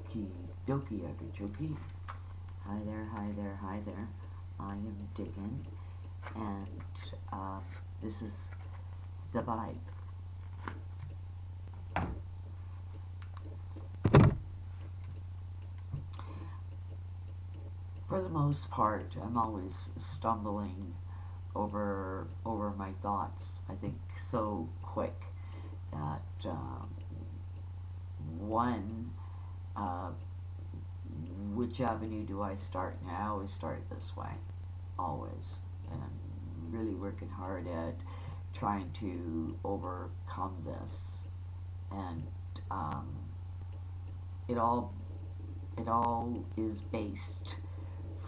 Okie dokie artichoke. Hi there, hi there, hi there. I am Diggin, and this is the vibe. For the most part, I'm always stumbling over my thoughts. I think so quick that one, uh, which avenue do I start? And I always start this way, always, and I'm really working hard at trying to overcome this, and um, it all it all is based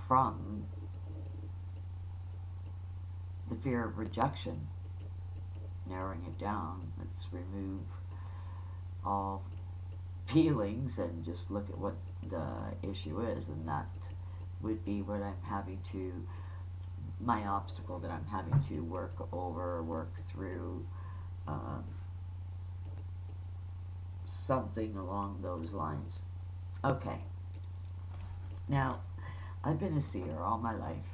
from the fear of rejection. Narrowing it down, let's remove all feelings and just look at what the issue is, and that would be what I'm having to, my obstacle that I'm having to work through, um, something along those lines. Okay, now I've been a seer all my life,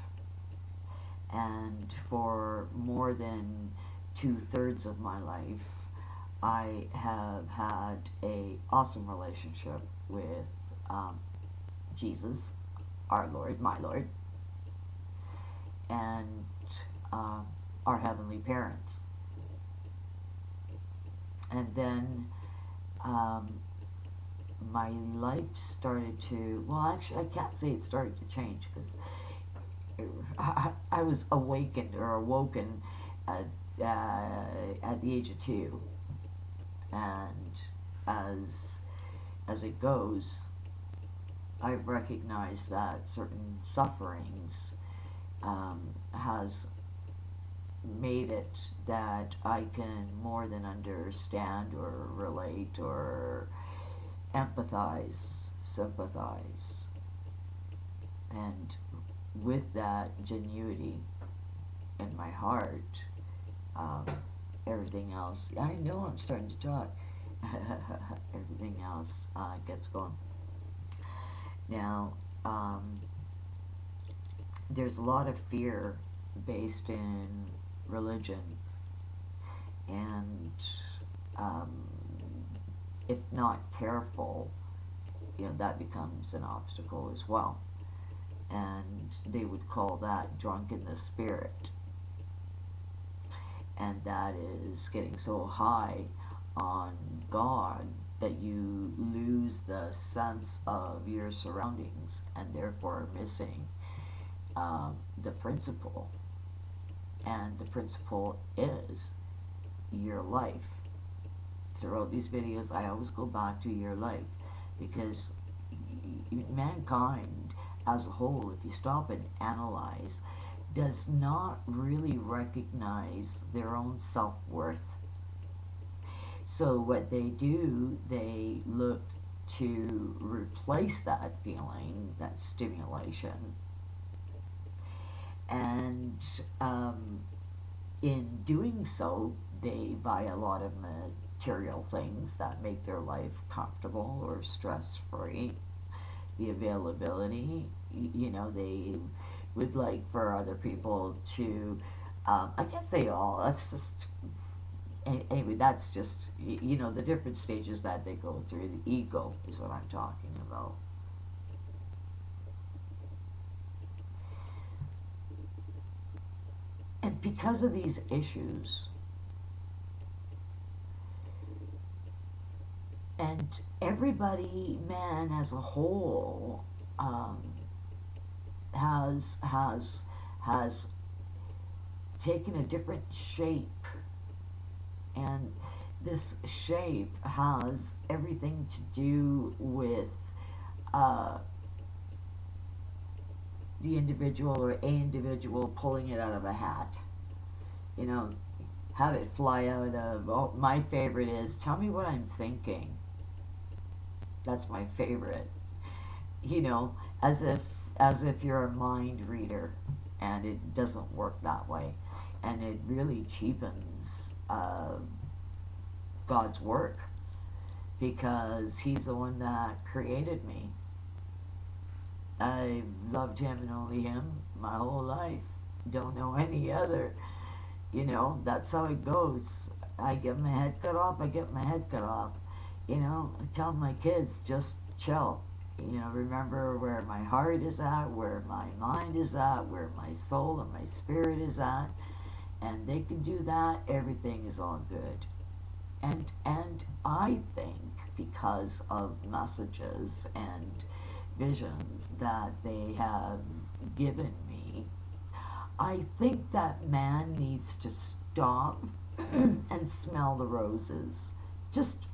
and for more than 2/3 of my life, I have had a awesome relationship with um, Jesus, our Lord, my Lord, and um, our heavenly parents. And then um, my life started to, well, actually, I can't say it started to change because I was awakened or awoken at the age of 2, and as it goes, I've recognized that certain sufferings has made it that I can more than understand or relate or empathize, sympathize, and with that genuity in my heart, um, everything else, I know I'm starting to talk, everything else gets going. Now, there's a lot of fear based in religion, and um, if not careful, that becomes an obstacle as well. And they would call that drunk in the spirit, and that is getting so high on God that you lose the sense of your surroundings and therefore missing the principle. And the principle is your life. Throughout these videos, I always go back to your life, because mankind as a whole, if you stop and analyze, does not really recognize their own self-worth. So what they do, they look to replace that feeling, that stimulation, and in doing so, they buy a lot of material things that make their life comfortable or stress-free. The availability, they would like for other people to, I can't say all, that's just, anyway, that's just, the different stages that they go through. The ego is what I'm talking about. And because of these issues, and everybody, man, as a whole, um, has taken a different shape, and this shape has everything to do with uh, the individual or a individual pulling it out of a hat. You know, have it fly out of. Oh, my favorite is, tell me what I'm thinking. That's my favorite. You know, as if you're a mind reader, and it doesn't work that way, and it really cheapens God's work. because he's the one that created me. I've loved him and only him my whole life. Don't know any other. You know, that's how it goes. I get my head cut off, I get my head cut off. You know, I tell my kids, just chill. You know, remember where my heart is at, where my mind is at, where my soul and my spirit is at. And they can do that, everything is all good. And I think because of messages and visions that they have given me, I think that man needs to stop and smell the roses. Just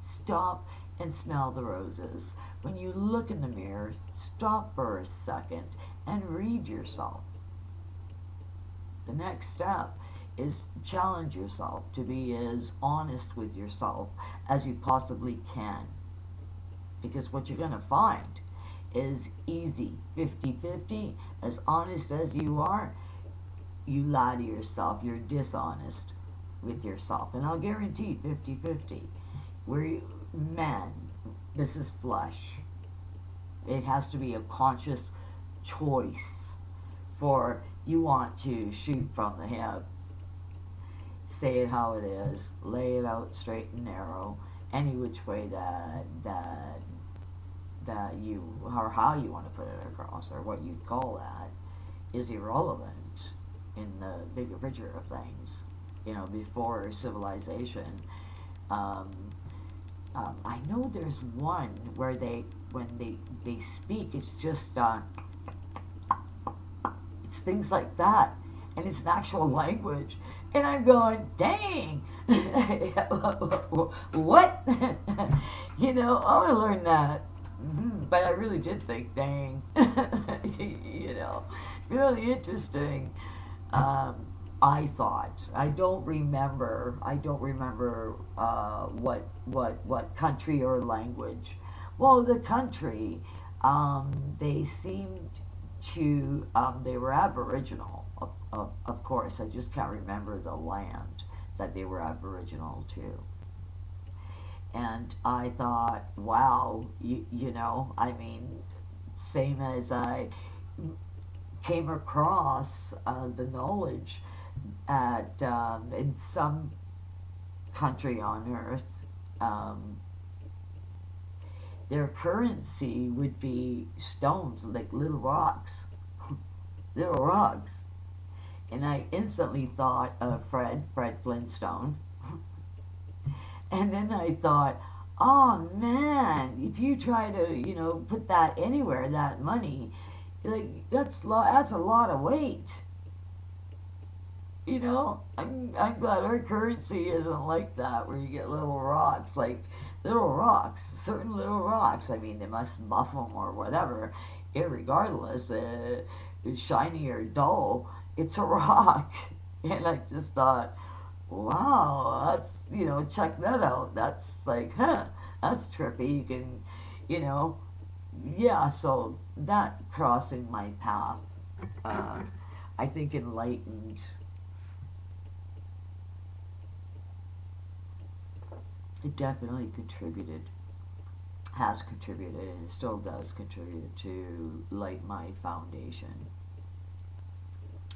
stop and smell the roses. When you look in the mirror, stop for a second and read yourself. The next step is challenge yourself to be as honest with yourself as you possibly can. Because what you're going to find is easy 50-50. As honest as you are, you lie to yourself, you're dishonest with yourself. And I'll guarantee 50-50. We're men, this is flesh. It has to be a conscious choice for you want to shoot from the hip. Say it how it is, lay it out straight and narrow, any which way that you, or how you want to put it across, or what you'd call that, is irrelevant in the bigger picture of things. You know, before civilization, I know there's one where when they speak, it's just it's things like that, and it's an actual language, and I'm going, dang, what? You know, I want to learn that. But I really did think, dang, you know, really interesting. I thought, I don't remember what country or language. Well, the country, they seemed to, they were Aboriginal, of course. I just can't remember the land that they were Aboriginal to. And I thought, wow, you know, I mean, same as I came across the knowledge at in some country on earth, their currency would be stones, like little rocks, little rocks. And I instantly thought of Fred Flintstone. And then I thought, oh man, if you try to, you know, put that anywhere, that money, like that's a lot of weight. You know, I'm glad our currency isn't like that, where you get little rocks, like little rocks, certain little rocks. I mean, they must buff them or whatever. Irregardless, shiny or dull, it's a rock. And I just thought, wow, that's, you know, check that out. That's like, huh, that's trippy. You can, you know, yeah, so that crossing my path, I think enlightened, it definitely contributed, has contributed, and it still does contribute to light my foundation.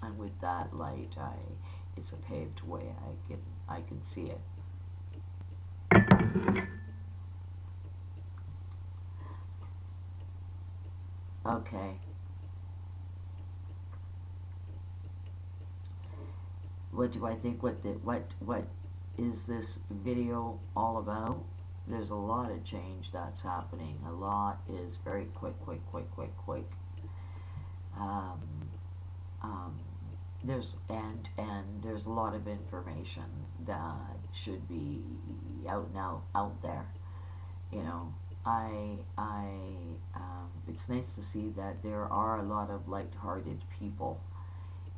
And with that light, it's a paved way. I can see it. Okay. What do I think? What is this video all about? There's a lot of change that's happening. A lot is very quick. Um, um, there's a lot of information that should be out there. You know, it's nice to see that there are a lot of light-hearted people,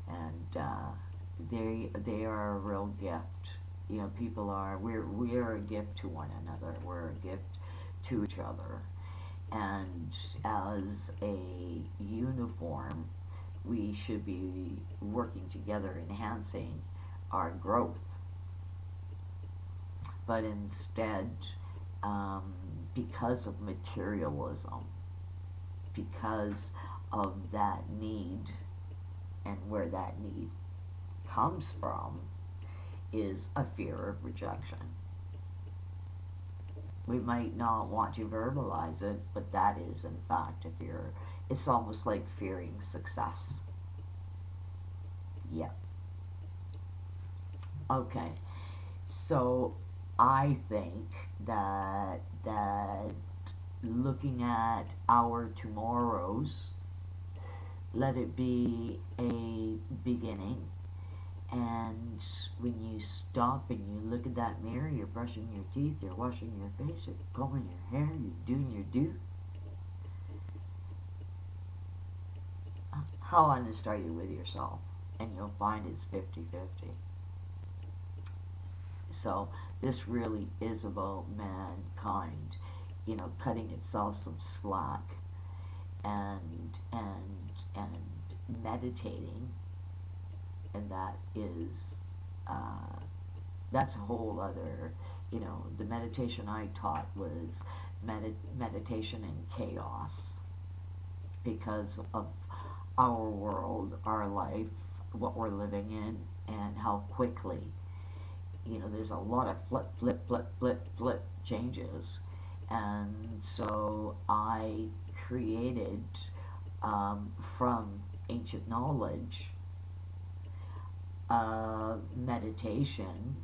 and they are a real gift. You know, people are, we're a gift to one another. We're a gift to each other, and as a uniform, we should be working together, enhancing our growth. But instead, um, because of materialism, because of that need, and where that need comes from is a fear of rejection. We might not want to verbalize it, but that is in fact a fear. It's almost like fearing success. Yeah. Okay. So I think that looking at our tomorrows, let it be a beginning. And when you stop and you look at that mirror, you're brushing your teeth, you're washing your face, you're combing your hair, you're doing your do. How honest are you with yourself? And you'll find it's 50-50. So this really is about mankind, cutting itself some slack and meditating, and uh, that's a whole other, the meditation I taught was meditation in chaos because of our world, our life, what we're living in, and how quickly, there's a lot of flip, flip, flip, flip, flip changes. And so I created, from ancient knowledge, meditation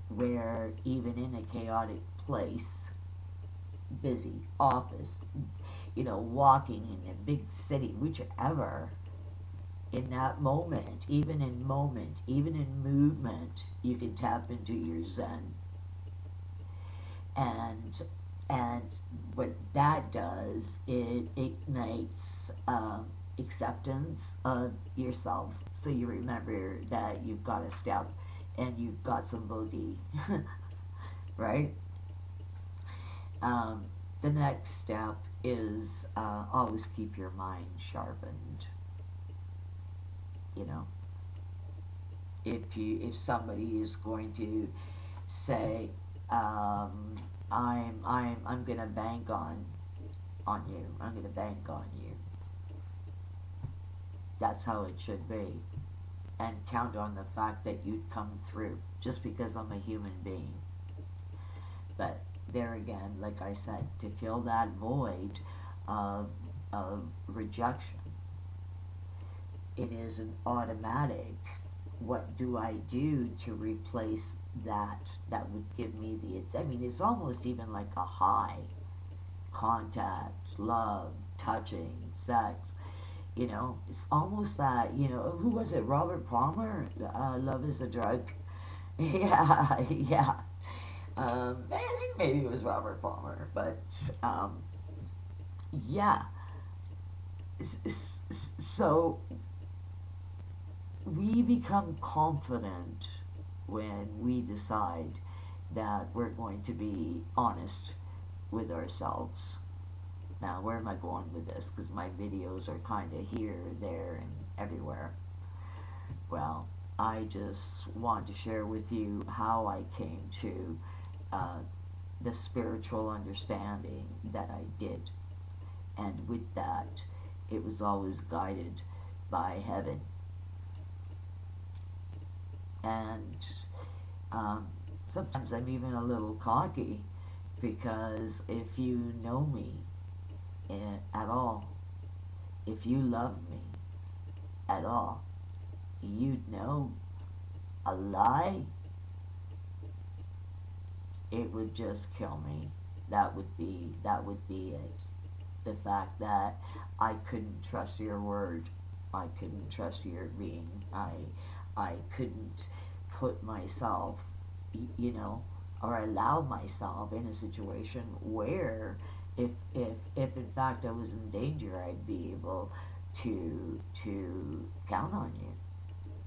where even in a chaotic place, busy office, walking in a big city, whichever, in that moment, even in movement, you can tap into your Zen. And what that does, it ignites acceptance of yourself. So you remember that you've got a step and you've got some boogie, right? Um, the next step is always keep your mind sharpened. You know, if somebody is going to say, I'm gonna bank on you. I'm gonna bank on you. That's how it should be, and count on the fact that you'd come through. Just because I'm a human being, but there again, like I said, to fill that void of rejection, it is an automatic. What do I do to replace that? That would give me the. I mean, it's almost even like a high contact, love, touching, sex. It's almost that. Who was it? Robert Palmer. Love is a drug. Yeah, yeah. I think maybe it was Robert Palmer, but yeah. So we become confident when we decide that we're going to be honest with ourselves. Now, where am I going with this? Because my videos are kind of here, there, and everywhere. Well, I just want to share with you how I came to uh, the spiritual understanding that I did. And with that, it was always guided by heaven. And sometimes I'm even a little cocky because if you know me at all, if you love me at all, you'd know a lie, it would just kill me. That would be it. The fact that I couldn't trust your word, I couldn't trust your being, I couldn't put myself, or allow myself in a situation where if in fact I was in danger, I'd be able to count on you,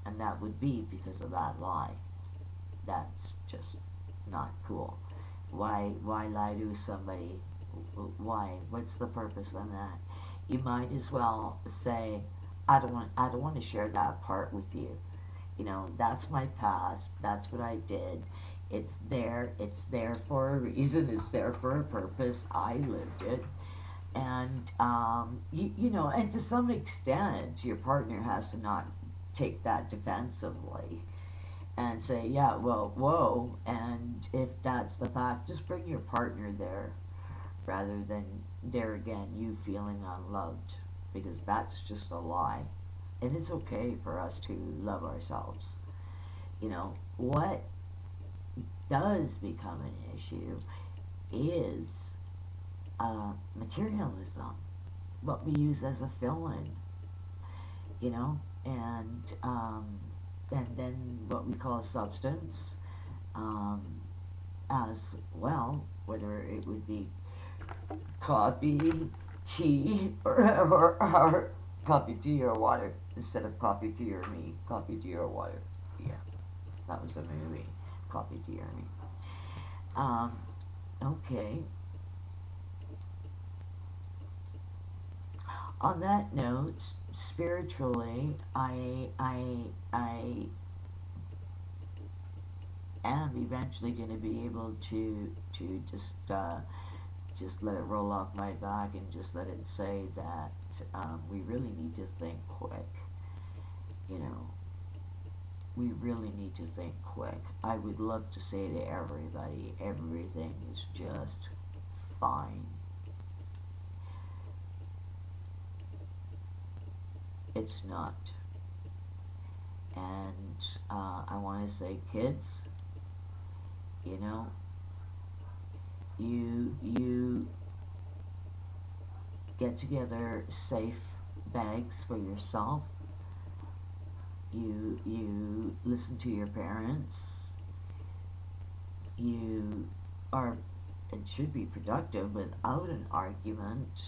and that would be because of that lie. That's just not cool. Why lie to somebody? Why? What's the purpose in that? You might as well say, I don't want to share that part with you. That's my past. That's what I did. It's there for a reason, it's there for a purpose. I lived it. And you know, and to some extent your partner has to not take that defensively and say, yeah, well, whoa. And if that's the fact, just bring your partner there rather than there again you feeling unloved, because that's just a lie. And it's okay for us to love ourselves. You know, what does become an issue is materialism, what we use as a fill-in, you know, and then what we call substance, um, as well, whether it would be coffee, tea, or coffee, tea, or water instead of coffee, tea, or me. Coffee, tea, or water. Yeah, that was a movie. Coffee, tea, or me. Um, okay. On that note, spiritually, I am eventually going to be able to just let it roll off my back and just let it say that we really need to think quick. You know, we really need to think quick. I would love to say to everybody, everything is just fine. It's not. And I want to say, kids, you know, you get together safe bags for yourself. You listen to your parents. You are, it should be productive without an argument,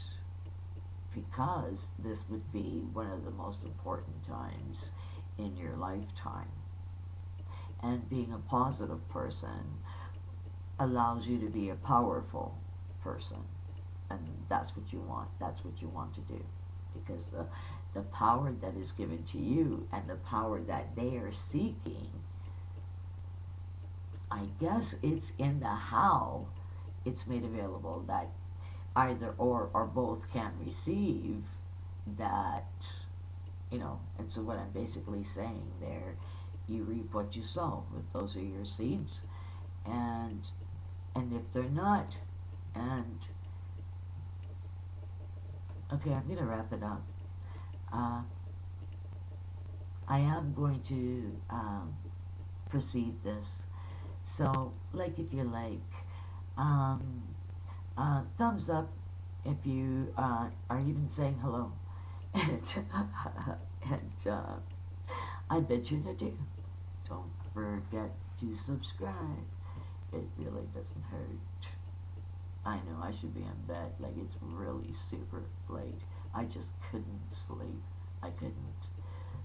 because this would be one of the most important times in your lifetime. And being a positive person allows you to be a powerful person. And that's what you want. That's what you want to do. Because the power that is given to you and the power that they are seeking, I guess it's in the how it's made available, that either or both can receive that, you know. And so what I'm basically saying there, you reap what you sow. If those are your seeds, and if they're not, and okay, I'm gonna wrap it up. uh, I am going to proceed this. So, like, if you like, um, thumbs up if you are even saying hello. And, I bet you to do. Don't forget to subscribe. It really doesn't hurt. I know I should be in bed. Like, it's really super late. I just couldn't sleep. I couldn't.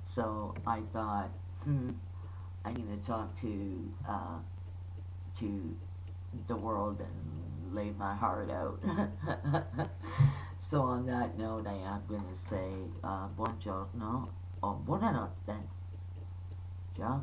So I thought, I'm going to talk to the world and lay my heart out. So on that note, I am going to say buongiorno o buonanotte. Ciao.